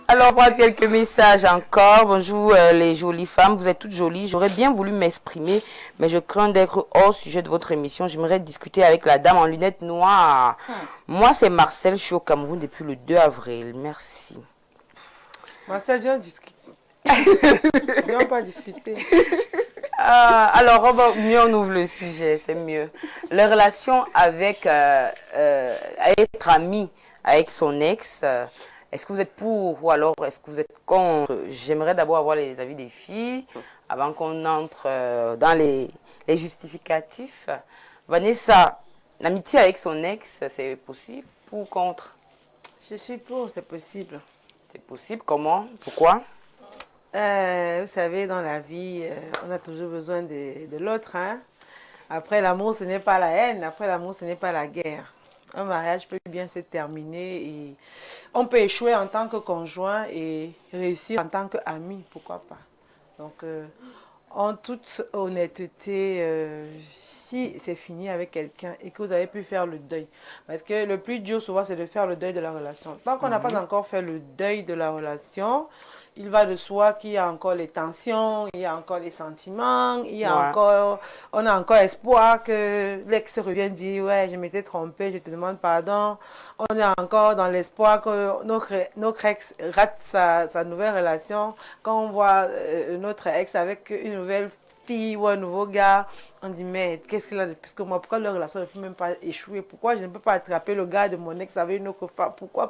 Alors, on prend quelques messages encore. Bonjour les jolies femmes, vous êtes toutes jolies. J'aurais bien voulu m'exprimer, mais je crains d'être hors sujet de votre émission. J'aimerais discuter avec la dame en lunettes noires. Moi, c'est Marcel, je suis au Cameroun depuis le 2 avril. Merci. Marcel, viens discuter. Viens pas discuter. Alors, on ouvre le sujet, c'est mieux. La relation avec être ami avec son ex, est-ce que vous êtes pour ou alors est-ce que vous êtes contre? J'aimerais d'abord avoir les avis des filles avant qu'on entre dans les justificatifs. Vanessa, l'amitié avec son ex, c'est possible ou contre? Je suis pour, c'est possible. C'est possible, comment? Pourquoi? Vous savez, dans la vie, on a toujours besoin de l'autre. Hein? Après l'amour, ce n'est pas la haine. Après l'amour, ce n'est pas la guerre. Un mariage peut bien se terminer et on peut échouer en tant que conjoint et réussir en tant qu'ami, pourquoi pas. Donc, en toute honnêteté, si c'est fini avec quelqu'un et que vous avez pu faire le deuil, parce que le plus dur souvent c'est de faire le deuil de la relation. Tant qu'on n'a pas encore fait le deuil de la relation, il va de soi qu'il y a encore les tensions, il y a encore les sentiments, il y a encore, on a encore espoir que l'ex revienne dire ouais, je m'étais trompé, je te demande pardon. On est encore dans l'espoir que notre ex rate sa nouvelle relation. Quand on voit notre ex avec une nouvelle fille ou un nouveau gars, on dit mais qu'est-ce qu'il a de plus que moi? Pourquoi leur relation ne peut même pas échouer? Pourquoi je ne peux pas attraper le gars de mon ex avec une autre femme? Pourquoi?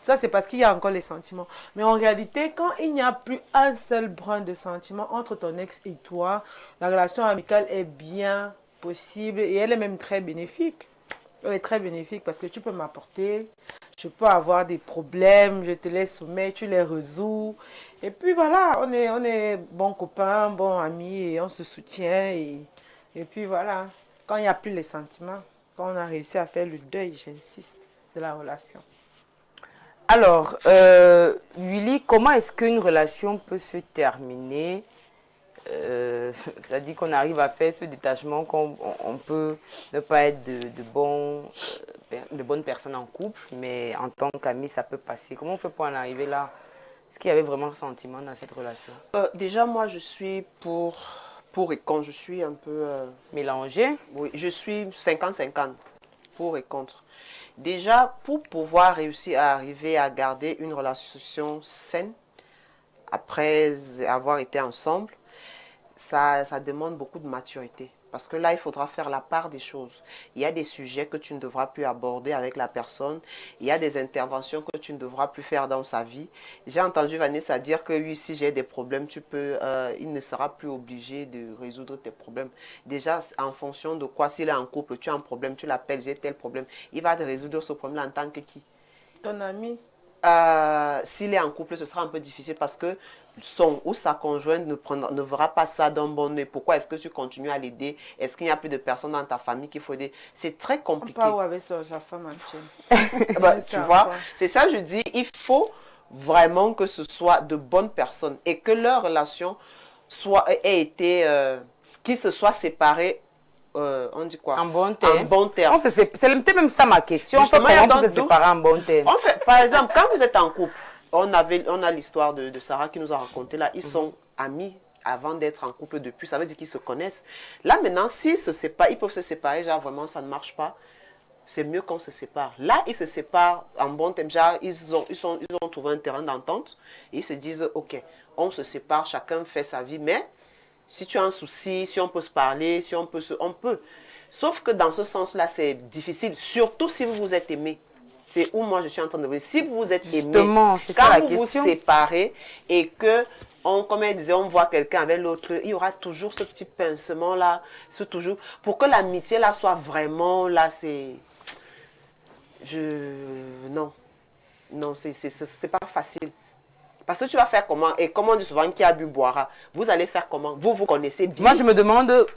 Ça c'est parce qu'il y a encore les sentiments. Mais en réalité, quand il n'y a plus un seul brin de sentiments entre ton ex et toi, la relation amicale est bien possible et elle est même très bénéfique. Elle est très bénéfique parce que tu peux m'apporter, je peux avoir des problèmes, je te les soumets, tu les résous. Et puis voilà, on est bons copains, bons amis et on se soutient. Et puis voilà, quand il n'y a plus les sentiments, quand on a réussi à faire le deuil, j'insiste, de la relation. Alors, Willy, comment est-ce qu'une relation peut se terminer? Ça dit qu'on arrive à faire ce détachement, qu'on peut ne pas être de bonnes personnes en couple, mais en tant qu'amis, ça peut passer. Comment on fait pour en arriver là? Est-ce qu'il y avait vraiment un sentiment dans cette relation? Déjà, moi, je suis pour et contre. Je suis un peu... Mélangé? Oui, je suis 50-50, pour et contre. Déjà, pour pouvoir réussir à arriver à garder une relation saine, après avoir été ensemble, ça demande beaucoup de maturité. Parce que là, il faudra faire la part des choses. Il y a des sujets que tu ne devras plus aborder avec la personne. Il y a des interventions que tu ne devras plus faire dans sa vie. J'ai entendu Vanessa dire que oui, si j'ai des problèmes, il ne sera plus obligé de résoudre tes problèmes. Déjà, en fonction de quoi, s'il est en couple, tu as un problème, tu l'appelles, j'ai tel problème. Il va te résoudre ce problème en tant que qui? Ton ami? S'il est en couple, ce sera un peu difficile parce que son ou sa conjointe ne verra pas ça d'un bon oeil. Pourquoi est-ce que tu continues à l'aider? Est-ce qu'il n'y a plus de personnes dans ta famille qu'il faut aider? C'est très compliqué. Pas où avec sa femme actuelle. Bah, tu vois, c'est ça je dis, il faut vraiment que ce soit de bonnes personnes et que leur relation qu'ils se soient séparés. On dit quoi? En bon terme. En bon terme. C'était même ça ma question. Justement, Comment on peut se séparer en bon terme? En fait, par exemple, quand vous êtes en couple, on a l'histoire de Sarah qui nous a raconté là, ils sont amis avant d'être en couple depuis, ça veut dire qu'ils se connaissent. Là maintenant, s'ils se séparent, ils peuvent se séparer, genre vraiment ça ne marche pas. C'est mieux qu'on se sépare. Là, ils se séparent en bon terme, genre ils ont trouvé un terrain d'entente, ils se disent ok, on se sépare, chacun fait sa vie, mais si tu as un souci, si on peut se parler, si on peut. Sauf que dans ce sens-là, c'est difficile, surtout si vous vous êtes aimés. C'est où moi je suis en train de vous dire, si vous vous êtes aimés, quand vous vous séparez et que, comme elle disait, on voit quelqu'un avec l'autre, il y aura toujours ce petit pincement-là, pour que l'amitié là soit vraiment là, non, c'est pas facile. Parce que tu vas faire comment? Et comme on dit souvent, qui a bu boira. Vous allez faire comment? Vous connaissez bien. Moi, je me demande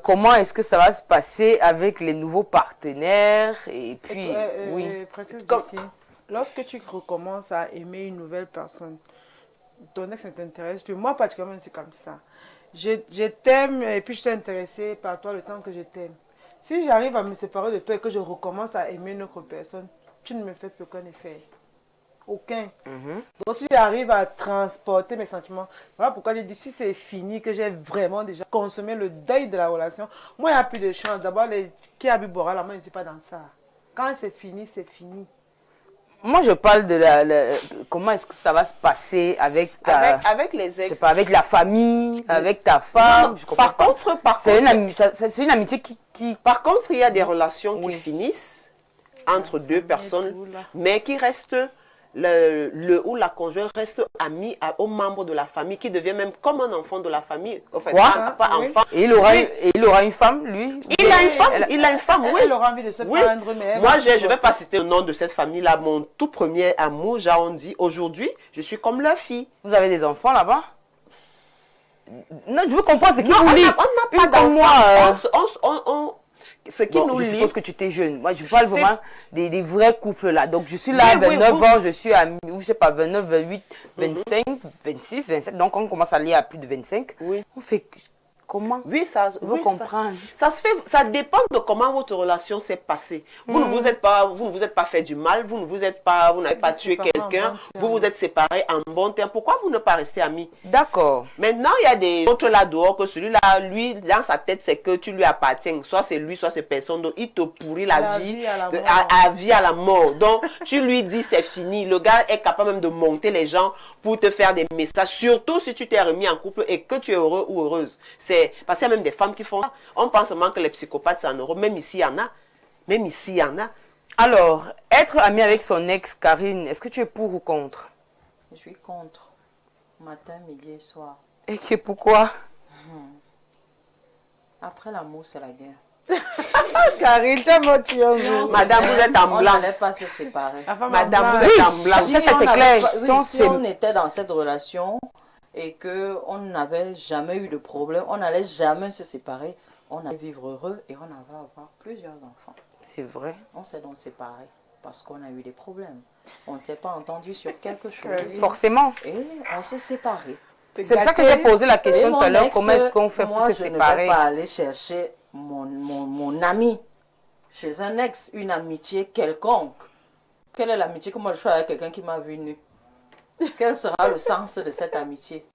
comment est-ce que ça va se passer avec les nouveaux partenaires. Et puis, oui. Ici, lorsque tu recommences à aimer une nouvelle personne, ton ex t'intéresse. Puis moi, particulièrement, c'est comme ça. Je t'aime et puis je suis intéressée par toi le temps que je t'aime. Si j'arrive à me séparer de toi et que je recommence à aimer une autre personne, tu ne me fais plus aucun effet. Aucun. Donc si j'arrive à transporter mes sentiments, voilà pourquoi je dis si c'est fini, que j'ai vraiment déjà consommé le deuil de la relation, moi il n'y a plus de chance. D'abord, qui a bu boira, là, moi je ne suis pas dans ça. Quand c'est fini, c'est fini. Moi, je parle de comment est-ce que ça va se passer avec avec les je ex. sais pas, avec la famille, avec ta femme. Non, Je comprends par pas. contre, C'est une amitié qui... par contre, il y a des relations Oui. qui finissent entre deux personnes, tout, là. mais qui restent, le ou la conjointe reste ami aux membres de la famille, qui devient même comme un enfant de la famille. En fait, Quoi? pas Oui. enfant. Et il aura, Oui. il aura une femme, lui? Il a une femme, Elle- il a une femme, oui. Elle aura envie de se Oui. prendre, mais elle Moi, va je ne se vais pas citer le nom de cette famille-là. Mon tout premier amour, j'ai on dit, aujourd'hui, je suis comme leur fille. Vous avez des enfants là-bas? Non, je veux comprendre ce qui Non, vous on lie. n'a pas Une comme moi. d'enfant. Ce qui Bon, nous je lie, suppose que tu étais jeune. Moi, je parle C'est- vraiment des vrais couples là. Donc, je suis là à Oui, oui, 29 vous- ans, je suis à, je sais pas, 29, 28, 25, 26, 27. Donc, on commence à lier à plus de 25. Oui. On fait comment? oui, ça, Je veux oui, comprendre. ça se fait, ça dépend de comment votre relation s'est passée. Vous ne vous êtes pas fait du mal, vous n'avez pas tué séparés en quelqu'un, bon terme. vous vous êtes séparés en bon terme. Pourquoi vous ne pas rester amis? D'accord. Maintenant, il y a des autres là dehors que celui-là, lui, dans sa tête, c'est que tu lui appartiens. Soit c'est lui, soit c'est personne d'autre. Il te pourrit la La vie, vie à la mort. à vie à la mort. Donc, tu lui dis c'est fini. Le gars est capable même de monter les gens pour te faire des messages. Surtout si tu t'es remis en couple et que tu es heureux ou heureuse. C'est parce qu'il y a même des femmes qui font ça. On pense seulement que les psychopathes, c'est en Europe. Même ici, il y en a. Même ici, il y en a. Alors, être ami avec son ex, Karine, est-ce que tu es pour ou contre? Je suis contre. Matin, midi et soir. Et que pourquoi? Après l'amour, c'est la guerre. Karine, tu as motivé. Si on Madame, vous êtes en on blanc. n'allait pas se séparer. Madame, vous Oui, êtes en blanc. ça, ça, on c'est n'avait clair. pas- Si oui, on si s'aime- on était dans cette relation et qu'on n'avait jamais eu de problème, on n'allait jamais se séparer, on allait vivre heureux et on allait avoir plusieurs enfants. C'est vrai. On s'est donc séparés parce qu'on a eu des problèmes. On ne s'est pas entendu sur quelque chose. Forcément. Et on s'est séparés. C'est pour ça que j'ai posé la question Et tout à mon l'heure, ex, comment est-ce qu'on fait pour moi, se je ne séparer? vais pas aller chercher mon ami chez un ex, une amitié quelconque. Quelle est l'amitié que moi je fais avec quelqu'un qui m'a vu nu? Quel sera le sens de cette amitié?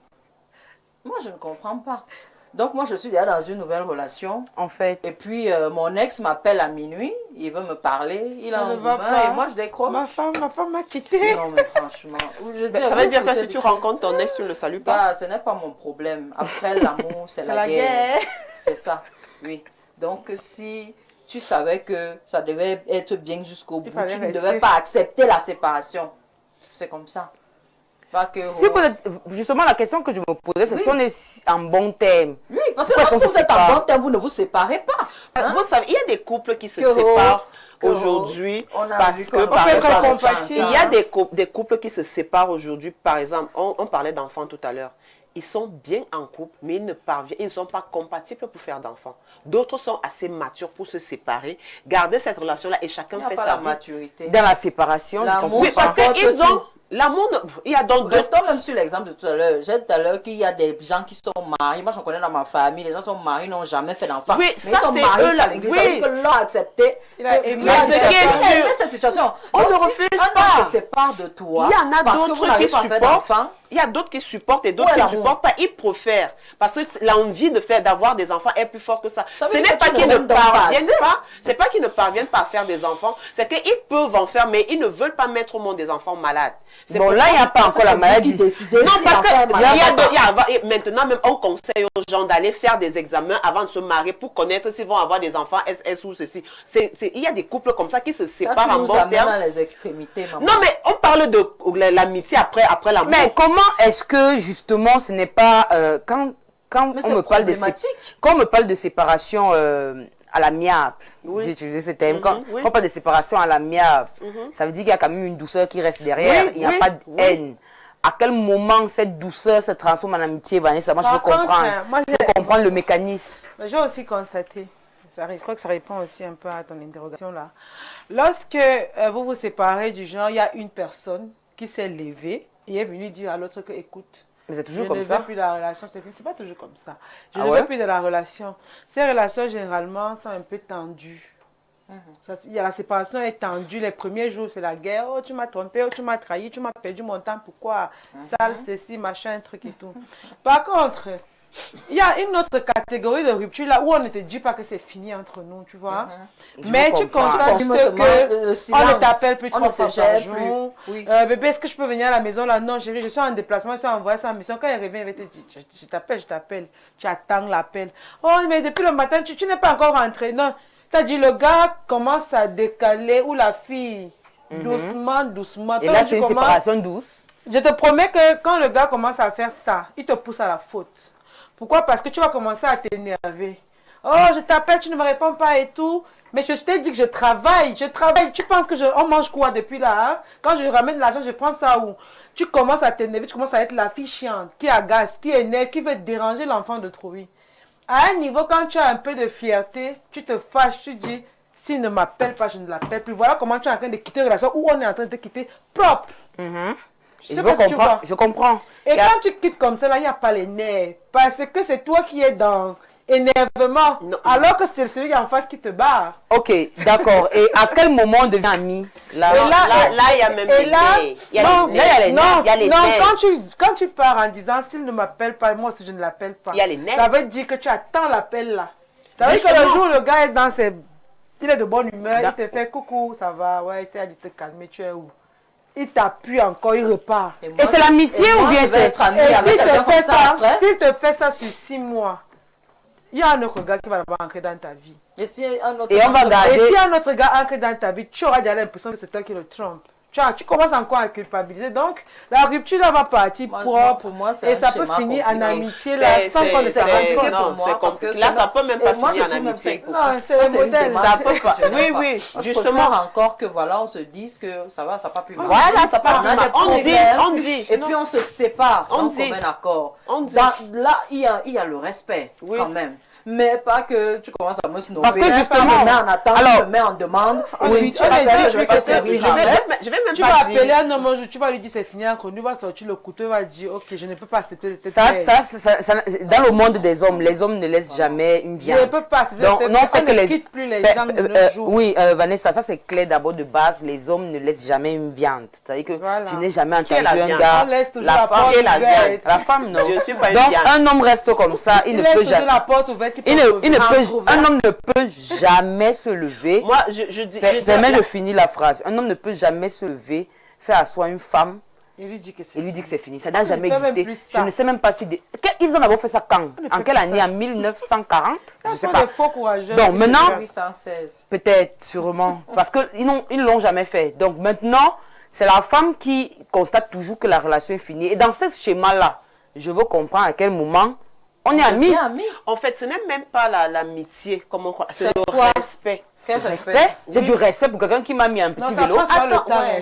Moi, je ne comprends pas. Donc, moi, je suis déjà dans une nouvelle relation. En fait, Et puis, mon ex m'appelle à minuit. Il veut me parler. Il a Ça un ne va boulot pas. et moi, je décroche. Ma femme m'a quitté. Non, mais franchement. Je dis, Ça vous veut dire que foutez si du tu coup. rencontres ton ex, tu ne le salues pas. Bah, ce n'est pas mon problème. Après l'amour, c'est la, la guerre. guerre. C'est ça, oui. Donc, si tu savais que ça devait être bien jusqu'au bout, fallait tu ne rester. devais pas accepter la séparation. C'est comme ça. Pas que, si vous êtes, justement, la question que je me posais, c'est Oui. si on est en bon terme. Oui, parce que Pourquoi lorsque est-ce qu'on vous se êtes en sépare? bon terme, vous ne vous séparez pas. Hein? Vous savez, il y a des couples qui se Que séparent que aujourd'hui on a parce vu que, qu'on par peut être exemple, compatible. il y a des couples qui se séparent aujourd'hui. Par exemple, on parlait d'enfants tout à l'heure. Ils sont bien en couple, mais ils ne sont pas compatibles pour faire d'enfants. D'autres sont assez matures pour se séparer, garder cette relation-là et chacun Il n'y a fait pas sa la vie. maturité. Dans la séparation, je L'amour, comprends Oui, parce pas. qu'ils ont l'amour. Il y a donc d'autres. Restons même sur l'exemple de tout à l'heure. J'ai dit tout à l'heure qu'il y a des gens qui sont mariés. Moi, j'en connais dans ma famille. Les gens sont mariés, n'ont jamais fait d'enfant. Oui, mais ça, ils sont c'est mariés eux, jusqu'à là. l'église. Oui. Ça veut dire que l'on a accepté. Il a aimé. Il a Mais ce qui est accepté sûr, cette situation. on Donc, ne si refuse un homme pas. se sépare de toi. Il y en a parce que vous d'autres n'avez qui pas fait supportent. d'enfant. Il y a d'autres qui supportent et d'autres Où est qui ne l'amour? supportent pas. Ils préfèrent. Parce que l'envie d'avoir des enfants est plus forte que ça. Ça veut Ce dire n'est que pas tu qu'ils ne ne m'aimes donc pas parviennent assez. pas. C'est pas qu'ils ne parviennent pas à faire des enfants. C'est qu'ils peuvent en faire, mais ils ne veulent pas mettre au monde des enfants malades. C'est Bon, pour là, il n'y a pas Ça, encore la c'est vous maladie. qui décidez non, si parce l'enfant est que malade. et maintenant même, on conseille aux gens d'aller faire des examens avant de se marier pour connaître s'ils vont avoir des enfants SS ou ceci. Il y a des couples comme ça qui se Quand séparent tu en nous bon amènes terme. dans les extrémités, maman. Non, mais on parle de l'amitié après l'amour. Mais comment est-ce que, justement, ce n'est pas... quand Mais on c'est me parle de problématique. quand on me parle de séparation à l'amiable, Oui. j'ai utilisé ce terme, quand oui. on parle de séparation à l'amiable, ça veut dire qu'il y a quand même une douceur qui reste derrière, Oui, il n'y a oui, pas de oui. haine. À quel moment cette douceur se transforme en amitié, Vanessa? Moi, je veux Par contre, comprendre. moi, Je veux comprendre le mécanisme. Mais j'ai aussi constaté, je crois que ça répond aussi un peu à ton interrogation là. Lorsque vous vous séparez du genre, il y a une personne qui s'est levée et est venue dire à l'autre que, écoute, Mais c'est je toujours ne comme veux ça. plus de la relation, c'est pas toujours comme ça. Je Ah ne ouais? veux plus de la relation. Ces relations, généralement, sont un peu tendues. La séparation est tendue. Les premiers jours, c'est la guerre. Oh, tu m'as trompé, oh, tu m'as trahi, tu m'as perdu mon temps. Pourquoi? Sale, ceci, machin, un truc et tout. Par contre, il y a une autre catégorie de rupture là où on ne te dit pas que c'est fini entre nous, tu vois. Mais tu constates juste que on ne t'appelle plus 3 fois par jour. Oui. Bébé, est-ce que je peux venir à la maison là? Non, chérie, je suis en déplacement, je suis envoyé sur la mission. Quand il revient, il va te dire, je t'appelle. Tu attends l'appel. Oh, mais depuis le matin, tu n'es pas encore rentré. Non, tu as dit, le gars commence à décaler ou la fille, doucement. Et là, c'est une séparation douce. Je te promets que quand le gars commence à faire ça, il te pousse à la faute. Pourquoi? Parce que tu vas commencer à t'énerver. Oh, je t'appelle, tu ne me réponds pas et tout. Mais je t'ai dit que je travaille. Tu penses que on mange quoi depuis là, hein? Quand je ramène l'argent, je prends ça où? Tu commences à t'énerver, tu commences à être la fille chiante, qui agace, qui énerve, qui veut déranger l'enfant de trouver. À un niveau, quand tu as un peu de fierté, tu te fâches, tu dis, s'il ne m'appelle pas, je ne l'appelle plus. Voilà comment tu es en train de quitter une relation où on est en train de te quitter propre. Je comprends. Et quand tu quittes comme ça, là, il n'y a pas les nerfs. Parce que c'est toi qui es dans énervement. Non. Alors que c'est celui en face qui te barre. Ok, d'accord. Et à quel moment on devient amis? Là, il y a même et là, il y a les nerfs. Quand tu pars en disant, s'il ne m'appelle pas, moi aussi je ne l'appelle pas. Il y a les nerfs. Ça veut dire que tu attends l'appel là. Ça veut dire que le jour où le gars est dans ses... Il est de bonne humeur, il te fait coucou, ça va, ouais, il t'a dit de te calmer, tu es où? Il t'appuie encore, il repart. Et c'est l'amitié ou bien c'est... S'il te fait ça sur 6 mois, il y a un autre gars qui va entrer dans ta vie. Et si un autre on va garder... Et si un autre gars entre dans ta vie, tu auras déjà l'impression que c'est toi qui le trompe. Tu commences encore à culpabiliser. Donc, la rupture là va partir propre. Pour moi, et ça peut finir en amitié là, sans qu'on ne s'en rende compte. Pour moi, parce que là, ça peut même pas finir en amitié. Non, c'est le modèle. Ça peut pas. Oui, justement. Encore que voilà, on se dise que ça va, ça n'a pas pu. Voilà, ça part. On a des problèmes. On dit. Et puis on se sépare. On dit. On un accord. On dit. Là, il y a le respect quand même. Mais pas que tu commences à me snobber. Parce que justement, tu me mets en attente, tu me mets en demande. Oui, tu vas je vais même tu vas appeler un homme un jour, tu vas lui dire c'est fini entre nous, il va sortir le couteau, il va dire ok, je ne peux pas accepter de te dans le monde des hommes, les hommes ne laissent jamais une viande. Je ne peux pas accepter de te non, c'est que ne quitte plus les gens de nos jours. Oui, Vanessa, ça c'est clair d'abord de base, les hommes ne laissent jamais une viande. C'est-à-dire que je n'ai jamais entendu un gars, la femme non. Donc un homme reste comme ça, il ne peut jamais. Un homme ne peut jamais se lever. Moi, je dis. Je finis la phrase. Un homme ne peut jamais se lever, faire asseoir une femme. Il lui dit que c'est fini. Ça n'a jamais existé. Je ne sais même pas si. Ils en ont fait ça quand? En quelle année? En 1940? Je ne sais pas. Donc maintenant, 1816. Peut-être, sûrement. Parce qu'ils ne l'ont jamais fait. Donc maintenant, c'est la femme qui constate toujours que la relation est finie. Et dans ce schéma-là, je veux comprendre à quel moment. On est amis. En fait, ce n'est même pas l'amitié, c'est le respect. Quel respect? J'ai du respect pour quelqu'un qui m'a mis un petit vélo.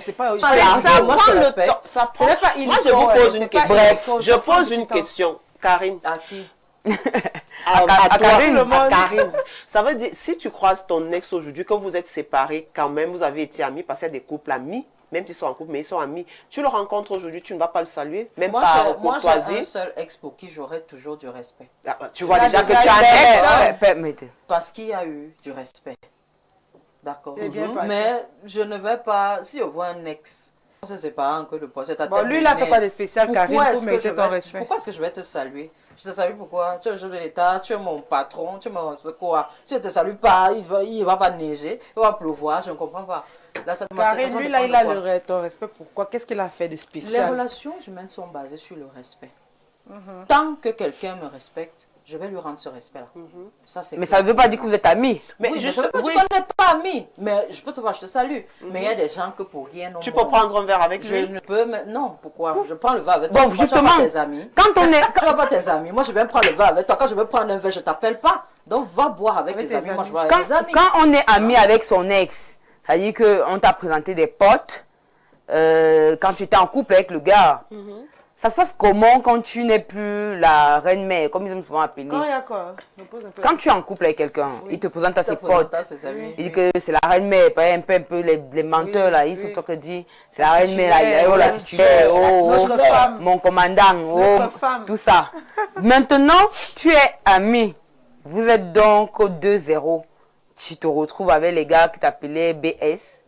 C'est pas aussi. Moi, je respecte. Moi, je vous pose une question. Bref, je pose une question. Karine. À qui? À Karine. Ça veut dire, si tu croises ton ex aujourd'hui, que vous êtes séparés, quand même, vous avez été amis, parce qu'il y a des couples amis, même s'ils sont en couple, mais ils sont amis. Tu le rencontres aujourd'hui, tu ne vas pas le saluer, même pas moi, j'ai un seul ex pour qui j'aurai toujours du respect. Tu vois déjà que tu as un ex. Parce qu'il y a eu du respect. D'accord. Mais je ne vais pas, si je vois un ex, on se sépare que le poste est à lui, il n'a fait pas de spécial, Karine, pour mériter ton respect. Pourquoi est-ce que je vais te saluer? Je te salue pourquoi? Tu es le chef de l'État, tu es mon patron, tu me respectes quoi? Si je ne te salue pas, il va pas neiger, il va pleuvoir, je ne comprends pas. Là, Karine, lui, là, il a ton respect. Pourquoi? Qu'est-ce qu'il a fait de spécial? Les relations humaines sont basées sur le respect. Tant que quelqu'un me respecte, je vais lui rendre ce respect-là. Mais ça ne veut pas dire que vous êtes amis. Mais oui, je ne veux pas dire qu'on n'est pas amis. Mais je peux te voir, je te salue. Mais il y a des gens que pour rien... Tu peux prendre un verre avec lui? Je ne peux, mais non. Pourquoi? Je prends le verre avec toi. Donc, justement, tes amis. Quand on est... Tu ne vas pas tes amis. Moi, je vais prendre le verre avec toi. Quand je veux prendre un verre, je ne t'appelle pas. Donc, va boire avec tes amis. Moi, je bois avec mes amis. Quand on est ami avec son ex, c'est-à-dire qu'on t'a présenté des potes, quand tu étais en couple avec le gars, ça se passe comment quand tu n'es plus la reine-mère, comme ils aiment souvent appeler? Quand il y a quoi? Quand tu es en couple avec quelqu'un, il te présente à ses potes, il dit que c'est la reine-mère, un peu les menteurs là, ils sont tout que dit, c'est la reine-mère, là, la titulaire, mon commandant, tout ça. Maintenant, tu es ami, vous êtes donc au 2-0. tu te retrouves avec les gars qui t'appelaient BS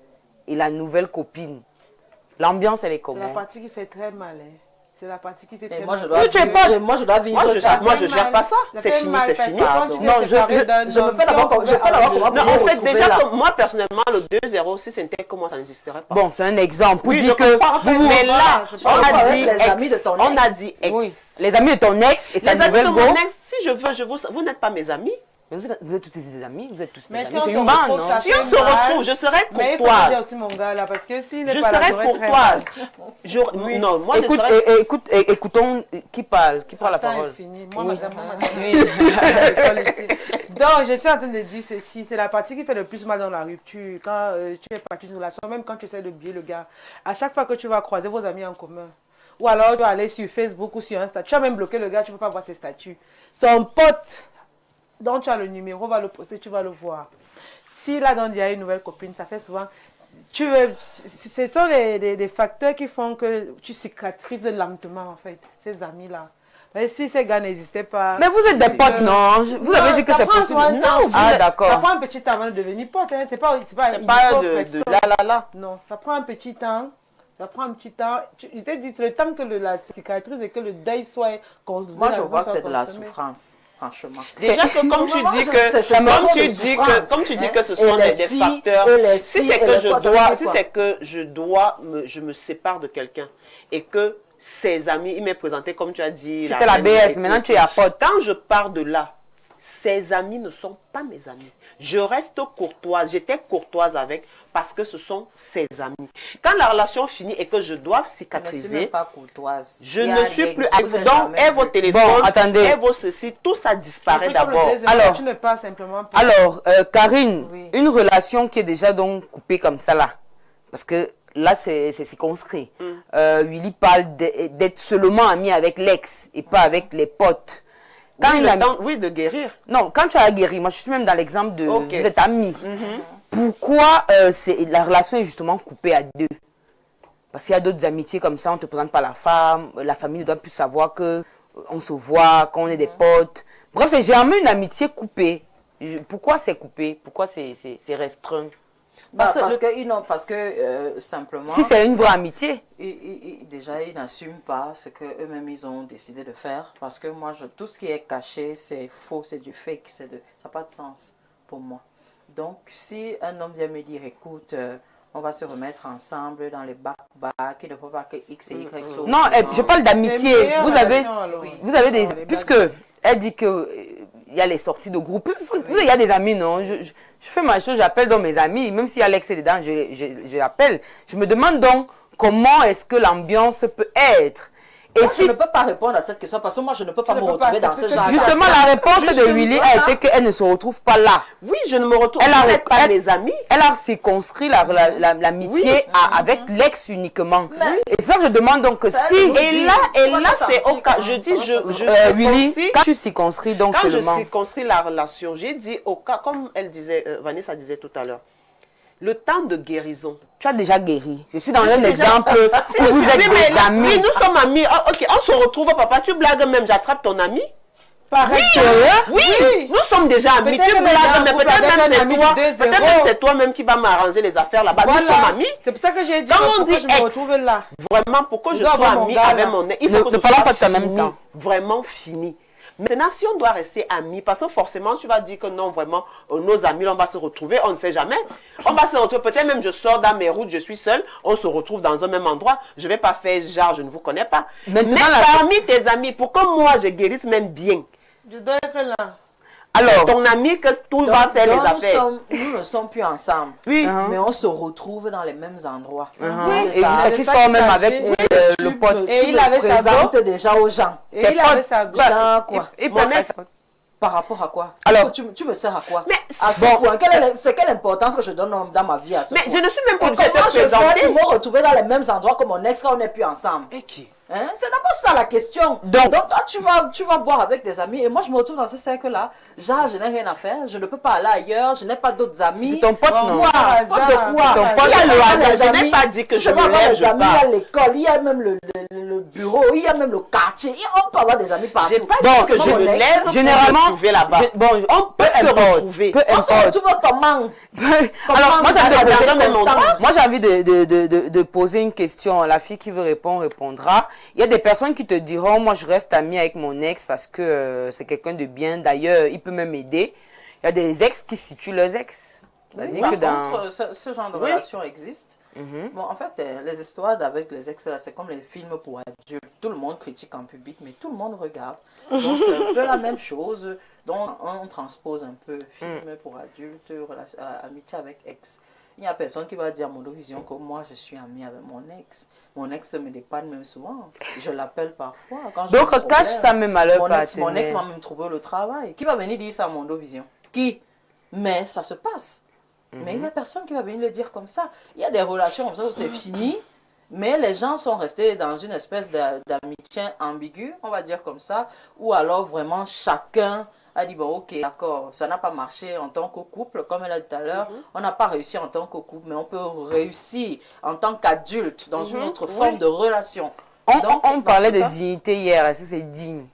et la nouvelle copine. L'ambiance, elle est C'est la comment? partie qui fait très mal. Hein. C'est la partie qui fait très Et moi, mal. je dois vivre, moi, je dois vivre ça. Moi, je gère pas ça. C'est fini, c'est fini. Non, je me fais d'abord comment Non, en fait, déjà, là. moi, personnellement, le 2-0, si c'était comme moi, ça n'existerait pas. Bon, c'est un exemple. Pour Oui, dire je que comprends. Mais là, je on comprends. a Avec dit les amis de ex. ton On a ex. dit ex. oui, les amis de ton ex et sa Les amis nouvelle de go. mon ex, si je veux, vous n'êtes pas mes amis. Mais vous êtes tous des amis, vous êtes tous des Mais amis. si on C'est se une bande, retrouve, non? ça Si on fait se mal. retrouve, je serai Mais il faut dire courtoise. aussi mon gars là, parce que s'il n'est Je pas là, serai j'aurais très courtoise. mal. Non, moi, je Écoute, serai... écoutons qui parle la Le temps est parole. fini. Moi, Oui. madame, ici. Donc, je suis en train de dire ceci. C'est la partie qui fait le plus mal dans la rupture. Quand tu es parti d'une relation, même quand tu essaies d'oublier le gars, à chaque fois que tu vas croiser vos amis en commun, ou alors tu vas aller sur Facebook ou sur Insta, tu as même bloqué le gars, tu ne peux pas voir ses statuts. Son pote, dont tu as le numéro, va le poster, tu vas le voir. Si là, il y a une nouvelle copine, ça fait souvent... Ce sont des facteurs qui font que tu cicatrises lentement, en fait, ces amis-là. Mais si ces gars n'existaient pas... Mais vous êtes des potes, non? Vous avez dit que c'est possible. Non, Ah, d'accord. Ça prend un petit temps avant de devenir pote. Hein. C'est pas C'est pas de là. Non, ça prend un petit temps. Ça prend un petit temps. Je t'ai dit, c'est le temps que la cicatrice et que le deuil soit... Moi, je vois que c'est de la souffrance. Franchement. Déjà que comme tu dis comme tu dis que ce sont des facteurs, si c'est que je me sépare de quelqu'un et que ses amis, il m'est présenté comme tu as dit. C'était la BS, maintenant tu es à pote. Quand je pars de là, ses amis ne sont pas mes amis. Je reste courtoise, j'étais courtoise avec parce que ce sont ses amis. Quand la relation finit et que je dois cicatriser, je ne suis même pas courtoise. je ne suis plus avec. Donc, et vos téléphones, Bon, attendez. et vos ceci, tout ça disparaît d'abord. Alors, tu ne pas simplement... Alors, Karine, Oui. une relation qui est déjà donc coupée comme ça là, parce que là c'est circonscrit. Willy parle d'être seulement ami avec l'ex et pas avec les potes. Quand Oui, de guérir. Non, quand tu as guéri, moi je suis même dans l'exemple de Ok. vous êtes amis. Pourquoi la relation est justement coupée à deux? Parce qu'il y a d'autres amitiés comme ça, on ne te présente pas la femme, la famille ne doit plus savoir que on se voit, qu'on est des potes. Bref, c'est jamais une amitié coupée. Pourquoi c'est coupé? Pourquoi c'est restreint? Parce que simplement... Si c'est une vraie amitié. Déjà, ils n'assument pas ce qu'eux-mêmes ils ont décidé de faire. Parce que moi, tout ce qui est caché, c'est faux, c'est du fake, ça n'a pas de sens pour moi. Donc, si un homme vient me dire, écoute, on va se remettre ensemble dans les bacs, il ne faut pas que X et Y soient... Non, je parle d'amitié. Vous avez des... Puisque elle dit que... il y a les sorties de groupe. Il y a des amis, non? Je fais ma chose, j'appelle donc mes amis. Même si Alex est dedans, je l'appelle. Je me demande donc comment est-ce que l'ambiance peut être. Et moi, si... je ne peux pas répondre à cette question parce que moi, je ne peux pas me retrouver dans ce genre. Justement, la réponse de Willy a été qu'elle ne se retrouve pas là. Oui, je ne me retrouve pas mes amis. Elle a circonscrit l'amitié avec l'ex uniquement. Et ça, je demande donc que si... Et là, c'est au cas... Je dis, Willy, quand tu circonscris donc quand seulement... je circonscris la relation, j'ai dit au cas, comme elle disait, Vanessa disait tout à l'heure, le temps de guérison. Tu as déjà guéri. Je suis dans un exemple où vous êtes des amis. Oui, nous sommes amis. Oh, ok, on se retrouve, papa. Tu blagues même, j'attrape ton ami. Pareil, Oui, nous sommes déjà amis. Tu blagues, mais peut-être même c'est toi-même qui va m'arranger les affaires là-bas. Nous sommes amis. C'est pour ça que j'ai dit Quand on dit je me retrouve là. Vraiment, pourquoi je sois ami avec mon ex, il faut que ne parlons pas de en même temps. Vraiment fini. Maintenant, si on doit rester amis, parce que forcément, tu vas dire que non, vraiment, nos amis, on va se retrouver, on ne sait jamais. On va se retrouver, peut-être même je sors dans mes routes, je suis seule, on se retrouve dans un même endroit. Je ne vais pas faire genre, je ne vous connais pas. Maintenant, mais parmi tes amis, pour que moi, je guérisse même bien. Je dois être là. Alors, ton ami que tout va faire les affaires. Nous ne sommes plus ensemble. Oui. Mais on se retrouve dans les mêmes endroits. oui, C'est et ça. tu sors même avec le pote. Et il avait sa présente déjà aux gens. Et il avait sa go. Genre quoi? Et Mon ex, Par rapport à quoi? Alors, tu me sers à quoi? Mais à ce point, c'est quelle importance que je donne dans ma vie à ce mais point? je ne suis même pas Et obligée de comment te je fais présenter. pour me retrouver dans les mêmes endroits que mon ex quand on n'est plus ensemble? Et qui? Hein? C'est d'abord ça la question. Donc, toi, tu vas boire avec des amis et moi je me retrouve dans ce cercle-là. Genre, je n'ai rien à faire, je ne peux pas aller ailleurs, je n'ai pas d'autres amis. c'est ton pote, non? Quoi? Pote de quoi? Ton pote, Il y a le hasard, les je n'ai amis, pas dit que si je peux me avoir lève, les je amis, il y pars. a l'école, il y a même le bureau, il y a même le quartier. On peut avoir des amis partout. J'ai pas Bon, dit que je me lève généralement, pour me trouver là-bas. on On peut peut se retrouver. Peu On se importe. retrouve comment? Alors, moi, j'ai envie de la poser- personne même endroit. moi, j'ai envie de poser une question. La fille qui veut répondre, répondra. Il y a des personnes qui te diront, moi, je reste amie avec mon ex parce que c'est quelqu'un de bien. D'ailleurs, il peut même m'aider. Il y a des ex qui situent leurs ex. C'est-à-dire Par que dans... contre, ce genre de relation existe. Bon, en fait, les histoires avec les ex, là, c'est comme les films pour adultes. Tout le monde critique en public, mais tout le monde regarde. Donc, c'est un peu la même chose. Donc, on transpose un peu film pour adultes, amitié avec ex. Il n'y a personne qui va dire à mon vision que moi, je suis amie avec mon ex. Mon ex me dépanne même souvent. Je l'appelle parfois. Quand j'ai un Donc, problème, cache ça même à leur mon ex partenaire. m'a même trouvé le travail. Qui va venir dire ça à mon vision? Qui? Mais ça se passe. Mais il n'y a personne qui va venir le dire comme ça. Il y a des relations comme ça où c'est fini, mais les gens sont restés dans une espèce d'amitié ambiguë, on va dire comme ça, ou alors vraiment chacun a dit, bon, ok, d'accord, ça n'a pas marché en tant que couple, comme elle a dit tout à l'heure, on n'a pas réussi en tant que couple, mais on peut réussir en tant qu'adulte, dans une autre forme de relation. Donc, On dans parlait ce de cas- dignité hier. Est-ce que c'est digne?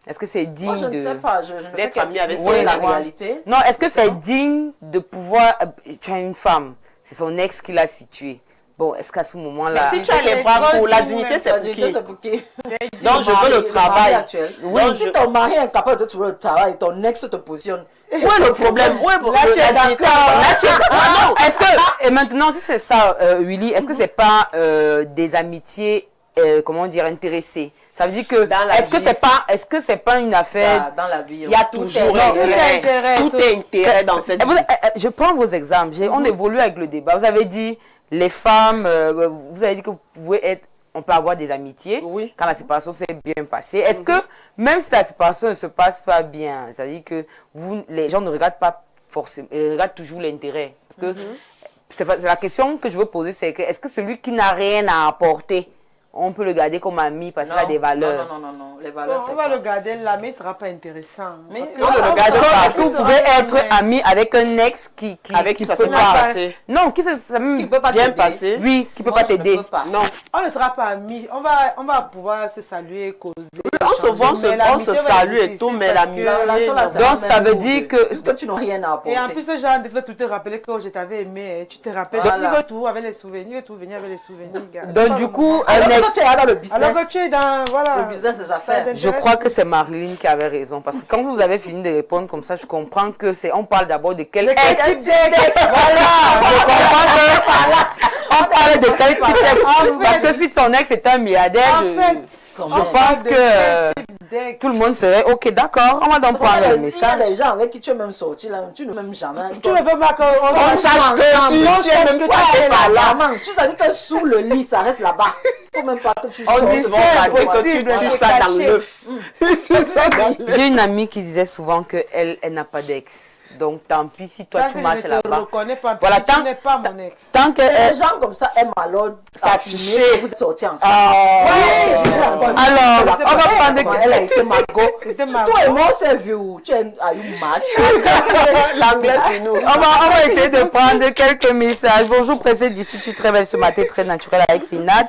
Est-ce que c'est digne Moi, je ne de... sais pas, je ne fais d'être ami avec qu'expliquer son la ex. réalité. Non, est-ce que c'est digne de pouvoir... Tu as une femme, c'est son ex qui l'a située. Bon, est-ce qu'à ce moment-là... Si tu as les bras pour la dignité, c'est La pour dignité, qui? c'est pour qui? Donc, je veux le mari travail. actuel. Oui, Donc, si ton mari est incapable de trouver le travail, ton ex te positionne. Où est le problème? Où est Là, tu es la dignité? d'accord. Là, tu es Ah non, est-ce que... Et maintenant, si c'est ça, Willy, est-ce que c'est pas des amitiés, comment dire, intéressées? Ça veut dire que... Dans la Est-ce que vie. c'est pas une affaire... Dans la vie. Il y a tout toujours est- intérêt. Tout est intérêt dans cette vie. Je prends vos exemples. On évolue avec le débat. Vous avez dit, les femmes, vous avez dit que vous pouvez être, on peut avoir des amitiés Oui. quand la séparation s'est bien passée. Est-ce que, même si la séparation ne se passe pas bien, ça veut dire que les gens ne regardent pas forcément, ils regardent toujours l'intérêt. Parce que c'est la question que je veux poser, c'est que est-ce que celui qui n'a rien à apporter, on peut le garder comme ami parce qu'il a des valeurs? Non. Les valeurs, c'est On va quoi? le garder là, mais il ne sera pas intéressant. Mais Parce que- on ne le Est-ce garde que- pas. est-ce que vous pouvez être ami avec un ex qui Avec qui ça peut s'est pas bien passé. Non, qui Qui ne peut pas Bien t'aider. passé. oui, qui peut Moi, pas je ne t'aider. peux pas. Non. On ne sera pas amis. On va pouvoir se saluer, causer. On se voit, on se salue et tout, mais l'amitié. La relation, là, c'est Donc, la ça même veut mood. dire que- Puisque tu n'as rien à apporter. Et en plus, ce genre de fois, tu te rappelles que je t'avais aimé. Tu te rappelles. Voilà. Il veut tout avec les souvenirs. Il veut tout venir avec les souvenirs. Gars. C'est Donc, pas du le coup, moment. Alors un que ex... toi, tu es dans le business. Alors que tu es dans. Voilà. Le business des affaires. Ça t'intéresse Je crois que c'est Marilyn qui avait raison. Parce que quand vous avez fini de répondre comme ça, je comprends que c'est... On parle d'abord de quel ex. quel type d'ex. Voilà, je comprends que... On parle de quel type d'ex. Parce que si ton ex est un milliardaire, En fait, je on pense parle de que quel type d'ex. tout le monde serait... Ok, d'accord, on va donc Parce qu'il prendre y a le des- il y a message. des gens avec qui tu es même sorti là, tu ne m'aimes jamais. Tu ne veux pas qu'on On sache sache que tu es même que pas tu es par là. là. Maman, tu sais que sous le lit, ça reste là-bas. Faut même pas que tu On sortes. dit souvent que tu possible, tues c'est ça dans caché. l'œuf. Tu tues ça dans l'œuf. J'ai une amie qui disait souvent qu'elle n'a pas d'ex. Donc, tant pis si toi, Tant tu que marches je ne te là-bas. reconnais pas, Voilà, tu n'es pas mon ex. Tant que... Les gens comme ça aiment alors s'afficher que vous êtes sortis ensemble. Alors, on va prendre... Quand elle a été Margot. C'était Tu- Margot. Toi et moi, on s'est vu où? Tu es à une match. L'anglais, c'est nous. On va essayer de prendre quelques messages. Bonjour, pressé d'ici, tu es très belle ce matin, très naturelle avec Sinat.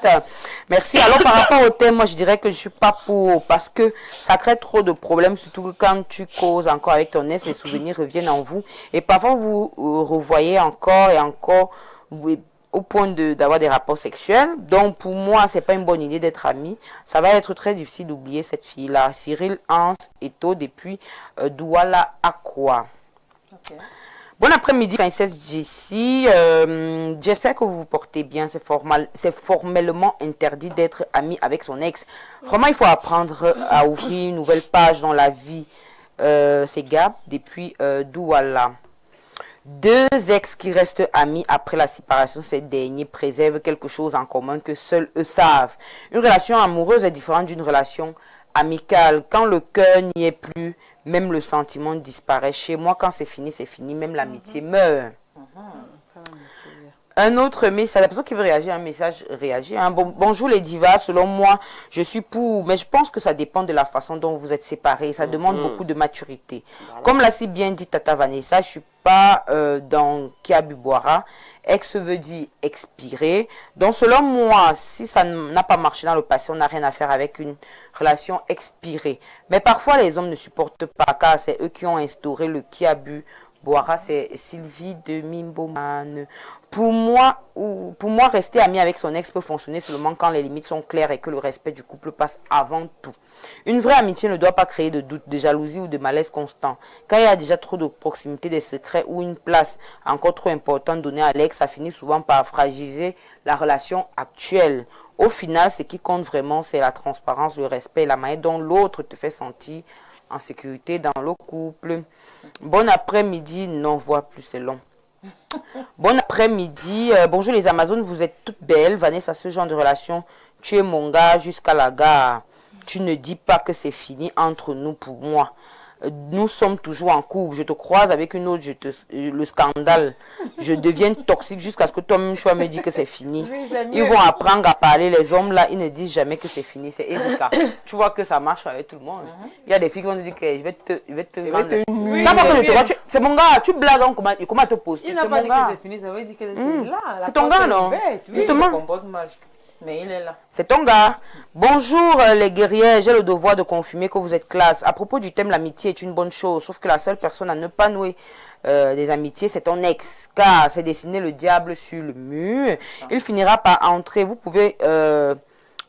Merci. Alors, par rapport au thème, moi, je dirais que je suis pas pour, parce que ça crée trop de problèmes, surtout que quand tu causes encore avec ton ex, les souvenirs reviennent en vous. Et parfois, vous revoyez encore et encore, au point d'avoir des rapports sexuels. Donc, pour moi, c'est pas une bonne idée d'être amis. Ça va être très difficile d'oublier cette fille-là. Cyril Hans Eto depuis Douala Aqua. Ok. Bon après-midi, Princesse Jessie. J'espère que vous vous portez bien. C'est formellement interdit d'être ami avec son ex. Vraiment, il faut apprendre à ouvrir une nouvelle page dans la vie. C'est Gab depuis Douala. Deux ex qui restent amis après la séparation, ces derniers préservent quelque chose en commun que seuls eux savent. Une relation amoureuse est différente d'une relation amicale. Quand le cœur n'y est plus, même le sentiment disparaît. Chez moi, quand c'est fini, même l'amitié meurt. Un autre message, la personne qui veut réagir à un message, réagit. Hein. Bonjour les divas, selon moi, je suis pour, mais je pense que ça dépend de la façon dont vous êtes séparés. Ça demande beaucoup de maturité. Voilà. Comme l'a si bien dit Tata Vanessa, je suis pas dans Kiabu Boira. Ex veut dire expirer. Donc selon moi, si ça n'a pas marché dans le passé, on n'a rien à faire avec une relation expirée. Mais parfois les hommes ne supportent pas, car c'est eux qui ont instauré le Kiabu Boira, c'est Sylvie de Mimboman. Pour moi, rester ami avec son ex peut fonctionner seulement quand les limites sont claires et que le respect du couple passe avant tout. Une vraie amitié ne doit pas créer de doute, de jalousie ou de malaise constant. Quand il y a déjà trop de proximité, des secrets ou une place encore trop importante donnée à l'ex, ça finit souvent par fragiliser la relation actuelle. Au final, ce qui compte vraiment, c'est la transparence, le respect, la manière dont l'autre te fait sentir en sécurité dans le couple. Bon après-midi, non, voire plus, c'est long. Bon après-midi, bonjour les Amazones, vous êtes toutes belles. Vanessa, ce genre de relation, tu es mon gars jusqu'à la gare. Tu ne dis pas que c'est fini entre nous pour moi. Nous sommes toujours en couple. Je te croise avec une autre, le scandale. Je deviens toxique jusqu'à ce que toi-même tu vas me dire que c'est fini. Ils vont apprendre à parler. Les hommes là, ils ne disent jamais que c'est fini. C'est Erika. Tu vois que ça marche avec tout le monde. Il y a des filles qui vont te dire que je vais te rendre. Chaque fois que je te vois, c'est mon gars. Tu blagues, comment te poses? Il n'a pas dit que c'est fini, ça veut dire que c'est là. C'est ton gars, non? Justement. Il se comporte mal. Mais il est là. C'est ton gars. Bonjour les guerrières, j'ai le devoir de confirmer que vous êtes classe. À propos du thème, l'amitié est une bonne chose, sauf que la seule personne à ne pas nouer des amitiés, c'est ton ex. Car c'est dessiner le diable sur le mur. Il finira par entrer. Vous pouvez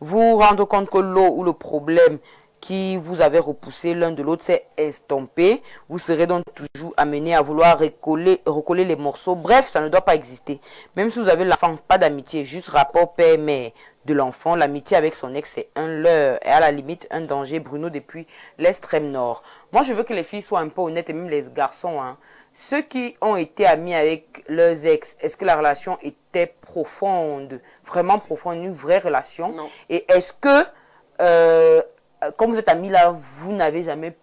vous rendre compte que l'eau ou le problème qui vous avez repoussé l'un de l'autre s'est estompé. Vous serez donc toujours amené à vouloir recoller les morceaux. Bref, ça ne doit pas exister. Même si vous avez l'enfant, pas d'amitié, juste rapport père-mère de l'enfant. L'amitié avec son ex, c'est un leurre et à la limite un danger. Bruno depuis l'extrême nord. Moi, je veux que les filles soient un peu honnêtes et même les garçons. Hein. Ceux qui ont été amis avec leurs ex, est-ce que la relation était profonde, vraiment profonde, une vraie relation? Non. Et est-ce que comme vous êtes amis là, vous n'avez jamais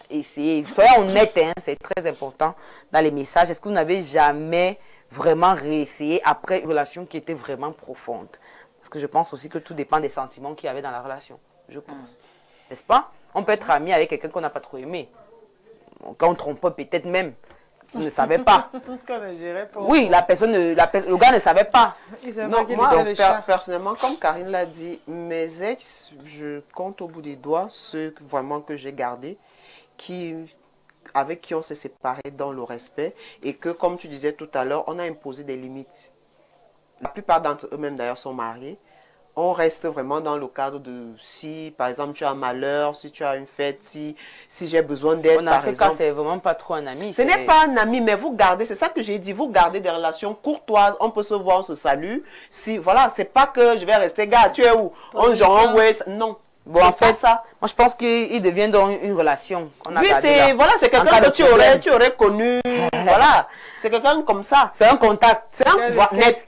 essayé. Soyons honnêtes, hein, c'est très important dans les messages. Est-ce que vous n'avez jamais vraiment réessayé après une relation qui était vraiment profonde? Parce que je pense aussi que tout dépend des sentiments qu'il y avait dans la relation. Je pense. N'est-ce pas? On peut être ami avec quelqu'un qu'on n'a pas trop aimé. Quand on trompe peut-être même. Tu ne savais pas. Oui, le gars ne savait pas. Non, moi, personnellement, comme Karine l'a dit, mes ex, je compte au bout des doigts ceux vraiment que j'ai gardés, avec qui on s'est séparés dans le respect et que, comme tu disais tout à l'heure, on a imposé des limites. La plupart d'entre eux même d'ailleurs sont mariés. On reste vraiment dans le cadre de si, par exemple, tu as un malheur, si tu as une fête, si j'ai besoin d'aide, par exemple. Dans ce cas, c'est vraiment pas trop un ami. Ce n'est pas un ami, mais vous gardez, c'est ça que j'ai dit, vous gardez des relations courtoises, on peut se voir, on se salue. Si, voilà, c'est pas que je vais rester, gars, tu es où? Non. Bon, en fait, ça, moi je pense qu'il devient donc une relation. Oui, c'est quelqu'un que tu aurais connu. Voilà, c'est quelqu'un comme ça. C'est un contact. C'est un net.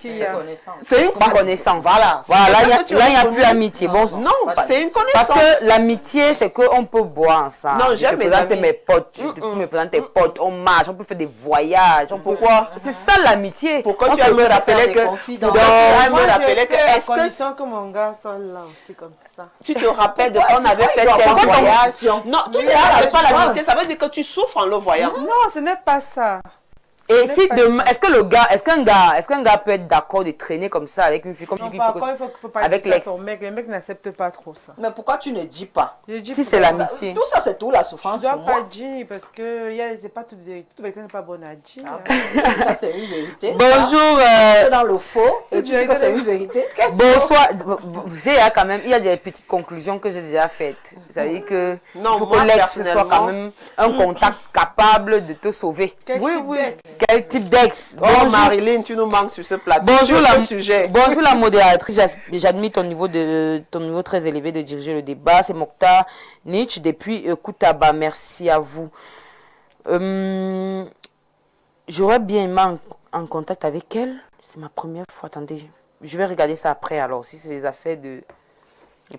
C'est une connaissance. Voilà. Là, il n'y a plus amitié. Bon, non, c'est une connaissance. Parce que l'amitié, c'est qu'on peut boire ensemble. Non, j'aime mes amis. Mes potes. Tu peux me présenter tes potes. On marche, on peut faire des voyages. Pourquoi? C'est ça l'amitié. Pourquoi tu vas me rappeler que. Tu dois me rappeler que. Est-ce que mon gars soit là aussi comme ça? Tu te rappelles de quand on avait fait tel voyage. Non, tu sais pas l'amitié, ça veut dire que tu souffres en le voyant. Non, ce n'est pas ça. Et si demain, est-ce qu'un gars peut être d'accord de traîner comme ça avec une fille comme non, par contre, il faut pas avec l'ex? Les mecs n'acceptent pas trop ça. Mais pourquoi tu ne dis pas? Si c'est l'amitié. Tout ça, c'est tout la souffrance pour moi. Je dois pas dire parce que c'est pas toute vérité. Toute vérité n'est pas bonne à dire. Ça, c'est une vérité. Bonjour. Dans le faux, et tu dis que c'est une vérité. Bonsoir. J'ai quand même, il y a des petites conclusions que j'ai déjà faites. C'est-à-dire que il faut que l'ex soit quand même un contact capable de te sauver. Oui. Quel type d'ex? Bonjour Marilyn, tu nous manques sur ce plateau. Bonjour la modératrice, j'admire ton niveau très élevé de diriger le débat. C'est Mokhtar Nietzsche depuis Koutaba. Merci à vous. J'aurais bien aimé en contact avec elle. C'est ma première fois. Attendez, je vais regarder ça après alors, si c'est les affaires de...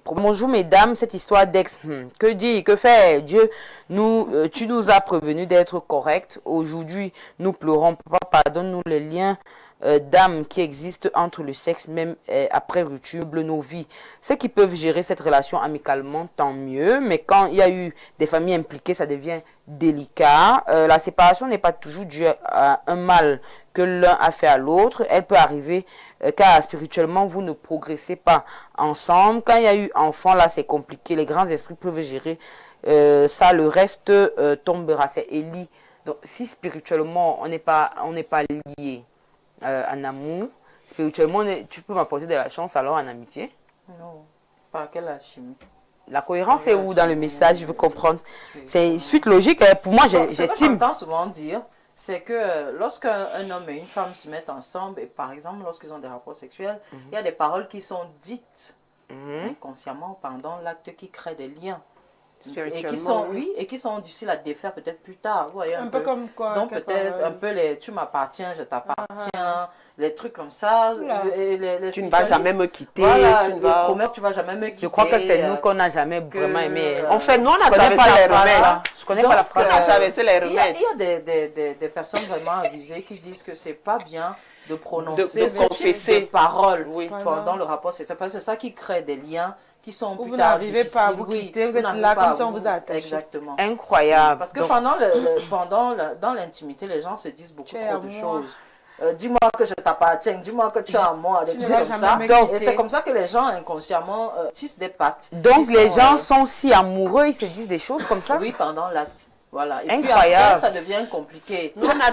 Bonjour mesdames, cette histoire d'ex, que dire, que faire? Dieu, tu nous as prévenus d'être corrects. Aujourd'hui, nous pleurons. Papa, pardonne-nous les liens d'âme qui existe entre le sexe même après rupture nos vies. Ceux qui peuvent gérer cette relation amicalement, tant mieux, mais quand il y a eu des familles impliquées, ça devient délicat. La séparation n'est pas toujours due à un mal que l'un a fait à l'autre. Elle peut arriver car spirituellement, vous ne progressez pas ensemble. Quand il y a eu enfant, là, c'est compliqué. Les grands esprits peuvent gérer ça. Le reste tombera. C'est Élie. Donc, si spirituellement, on n'est pas lié en amour, spirituellement, tu peux m'apporter de la chance alors en amitié? Non, pas quelle alchimie. La cohérence est où dans le message? Je veux comprendre. C'est suite logique. Pour moi, Ce que j'estime. j'entends souvent dire, c'est que lorsqu'un homme et une femme se mettent ensemble, et par exemple, lorsqu'ils ont des rapports sexuels, il y a des paroles qui sont dites inconsciemment pendant l'acte qui créent des liens. Et qui sont, oui, et qui sont difficiles à défaire peut-être plus tard. Vous voyez, Un peu comme quoi? donc peut-être un peu les tu m'appartiens, je t'appartiens, les trucs comme ça. Tu ne vas jamais me quitter. Voilà, tu ne vas... promets que tu ne vas jamais me quitter. Je crois que c'est nous qu'on n'a jamais vraiment aimé. En fait, nous, on a Je connais traversé pas les la phrase, remèdes. là. Je connais pas la phrase. On a traversé les Il y remèdes. a des personnes vraiment avisées qui disent que c'est pas bien de prononcer de ce type confesser. de paroles Oui. pendant le rapport sexuel. Parce que c'est ça qui crée des liens qui sont Vous plus tard n'arrivez pas à vous difficiles. quitter, vous êtes n'arrivez là pas comme à si on vous a attaché. Exactement. Incroyable. Parce que Donc, dans l'intimité, les gens se disent beaucoup Tu es trop à de moi. choses. Dis-moi que je t'appartiens, dis-moi que tu es à moi, des Tu trucs ne vas comme ça. jamais me Et quitter. c'est comme ça que les gens inconsciemment tissent des pactes. donc qui les sont, gens sont si amoureux, ils se disent des choses comme ça. oui, pendant l'acte. Voilà. Et Incroyable. puis après, ça devient compliqué. Nous, on a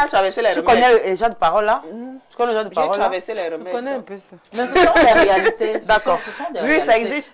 traversé les Tu remèdes. connais les gens de parole là? Tu connais les gens de J'ai parole là? traversé les Je connais un remèdes. peu ça. Mais ce sont des réalités. D'accord. Ce sont des Oui, réalités. ça existe.